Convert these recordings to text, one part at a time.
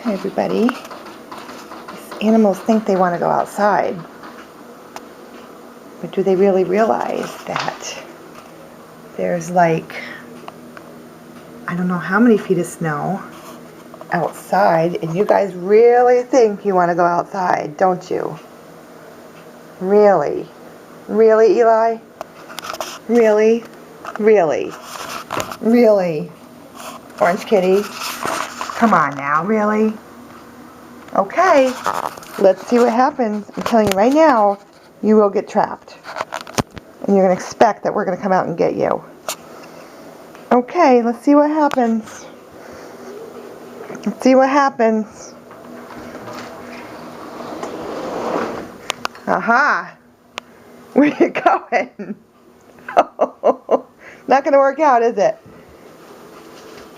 Hi everybody. These animals think they want to go outside, but do they really realize that there's like, I don't know how many feet of snow outside, and you guys really think you want to go outside, don't you? Really? Really, Eli? Really? Really? Really? Orange Kitty? Come on now, really? Okay, let's see what happens. I'm telling you right now, you will get trapped. And you're going to expect that we're going to come out and get you. Okay, let's see what happens. Let's see what happens. Aha! Where are you going? Not going to work out, is it?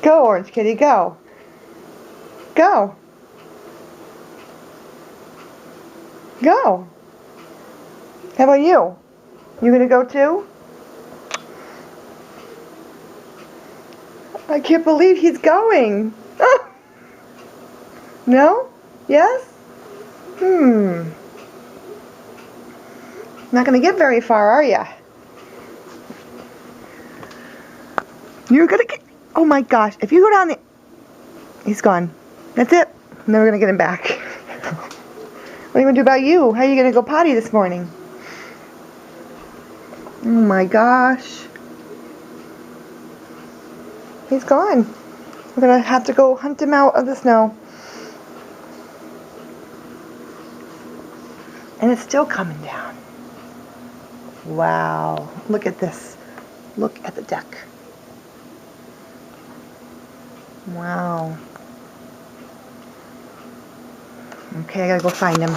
Go, Orange Kitty, go. Go. Go. How about you? You going to go too? I can't believe he's going. Oh. No? Yes? Not going to get very far, are ya? You're going to get... Oh my gosh. If you go down the... He's gone. That's it. I'm never going to get him back. What are you going to do about you? How are you going to go potty this morning? Oh my gosh. He's gone. We're going to have to go hunt him out of the snow. And it's still coming down. Wow. Look at this. Look at the deck. Wow. Okay, I gotta go find him.